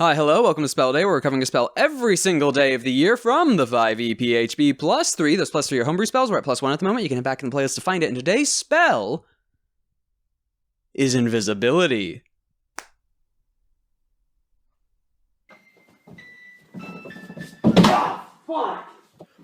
Hi, hello, welcome to Spell Day. We're covering a spell every single day of the year from the 5e PHB +3. Those +3 are homebrew spells. We're at +1 at the moment. You can head back in the playlist to find it. And today's spell is Invisibility. Fuck!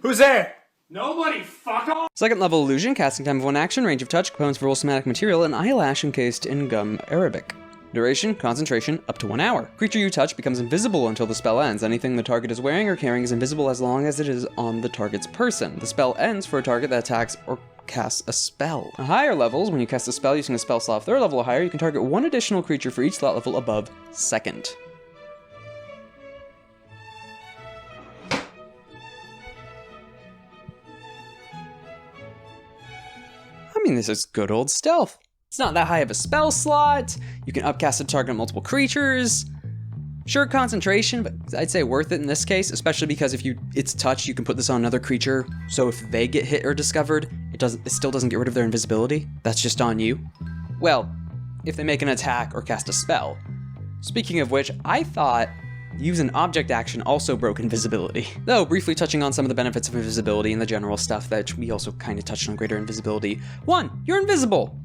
Who's there? Nobody, fuck off! Second level illusion, casting time of 1 action, range of touch, components for somatic material, and eyelash encased in gum arabic. Duration, concentration, up to 1 hour. Creature you touch becomes invisible until the spell ends. Anything the target is wearing or carrying is invisible as long as it is on the target's person. The spell ends for a target that attacks or casts a spell. At higher levels, when you cast a spell using a spell slot of 3rd level or higher, you can target 1 additional creature for each slot level above 2nd. I mean, this is good old stealth. It's not that high of a spell slot. You can upcast a target on multiple creatures. Sure, concentration, but I'd say worth it in this case, especially because if it's touch, you can put this on another creature. So if they get hit or discovered, it still doesn't get rid of their invisibility. That's just on you. Well, if they make an attack or cast a spell. Speaking of which, I thought use an object action also broke invisibility. Though, briefly touching on some of the benefits of invisibility and the general stuff that we also kind of touched on greater invisibility. 1, you're invisible!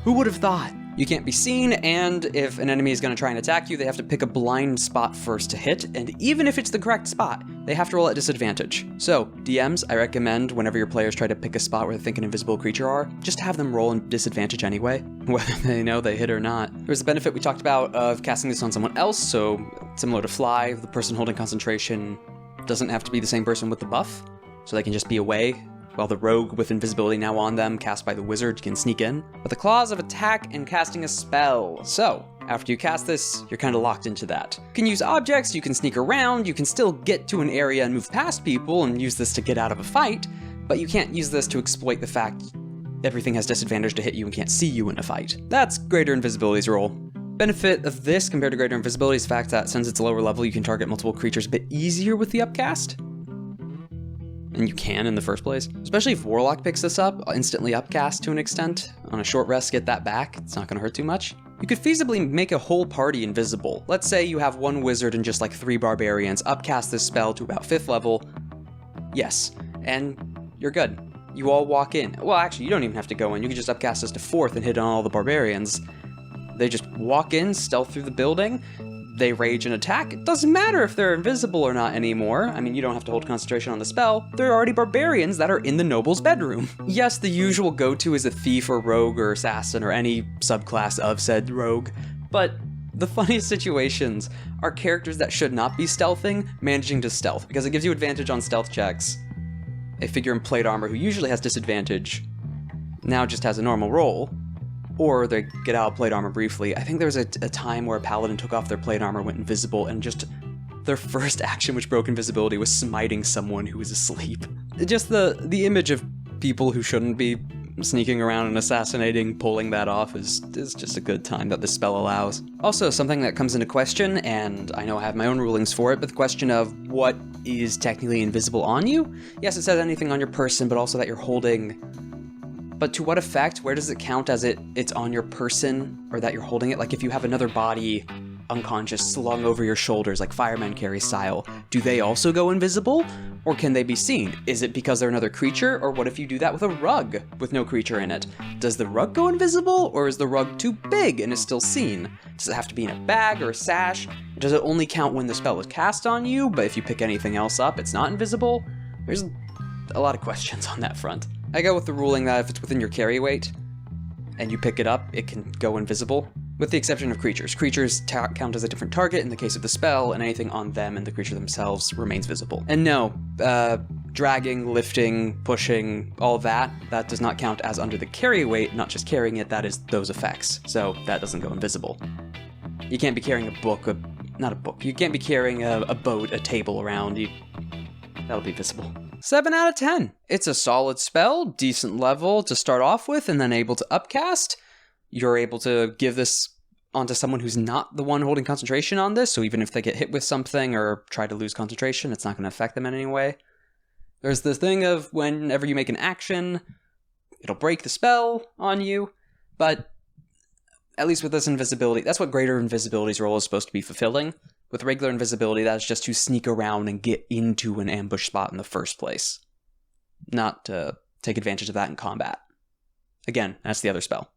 Who would have thought? You can't be seen, and if an enemy is going to try and attack you, they have to pick a blind spot first to hit, and even if it's the correct spot, they have to roll at disadvantage. So, DMs, I recommend whenever your players try to pick a spot where they think an invisible creature are, just have them roll in disadvantage anyway, whether they know they hit or not. There's the benefit we talked about of casting this on someone else, so similar to Fly, the person holding concentration doesn't have to be the same person with the buff, so they can just be away, while the rogue with invisibility now on them, cast by the wizard, can sneak in. But the clause of attack and casting a spell. So, after you cast this, you're kind of locked into that. You can use objects, you can sneak around, you can still get to an area and move past people and use this to get out of a fight, but you can't use this to exploit the fact everything has disadvantage to hit you and can't see you in a fight. That's Greater Invisibility's role. Benefit of this compared to Greater Invisibility is the fact that since it's lower level, you can target multiple creatures a bit easier with the upcast. And you can in the first place. Especially if Warlock picks this up, instantly upcast to an extent. On a short rest, get that back. It's not going to hurt too much. You could feasibly make a whole party invisible. Let's say you have 1 wizard and just like 3 barbarians, upcast this spell to about 5th level. Yes, and you're good. You all walk in. Well, actually, you don't even have to go in. You can just upcast this to 4th and hit on all the barbarians. They just walk in, stealth through the building. They rage and attack. It doesn't matter if they're invisible or not anymore. I mean, you don't have to hold concentration on the spell. There are already barbarians that are in the noble's bedroom. Yes, the usual go-to is a thief or rogue or assassin or any subclass of said rogue, but the funniest situations are characters that should not be stealthing managing to stealth, because it gives you advantage on stealth checks. A figure in plate armor who usually has disadvantage now just has a normal roll. Or they get out of plate armor briefly. I think there was a time where a paladin took off their plate armor, went invisible, and just their first action which broke invisibility was smiting someone who was asleep. Just the image of people who shouldn't be sneaking around and assassinating, pulling that off is just a good time that this spell allows. Also, something that comes into question, and I know I have my own rulings for it, but the question of what is technically invisible on you? Yes, it says anything on your person, but also that you're holding. But to what effect? Where does it count as it's on your person, or that you're holding it? Like if you have another body unconscious slung over your shoulders, like firemen carry style, do they also go invisible? Or can they be seen? Is it because they're another creature? Or what if you do that with a rug with no creature in it? Does the rug go invisible? Or is the rug too big and is still seen? Does it have to be in a bag or a sash? Does it only count when the spell is cast on you, but if you pick anything else up, it's not invisible? There's a lot of questions on that front. I go with the ruling that if it's within your carry weight and you pick it up, it can go invisible, with the exception of creatures. Creatures count as a different target in the case of the spell, and anything on them and the creature themselves remains visible. And no, dragging, lifting, pushing, all that does not count as under the carry weight, not just carrying it, that is those effects. So that doesn't go invisible. You can't be carrying a book, not a book, you can't be carrying a boat, a table around, that'll be visible. 7 out of 10. It's a solid spell, decent level to start off with, and then able to upcast. You're able to give this onto someone who's not the one holding concentration on this, so even if they get hit with something or try to lose concentration, it's not going to affect them in any way. There's this thing of whenever you make an action, it'll break the spell on you, but at least with this invisibility, that's what Greater Invisibility's role is supposed to be fulfilling. With regular invisibility, that's just to sneak around and get into an ambush spot in the first place. Not to take advantage of that in combat. Again, that's the other spell.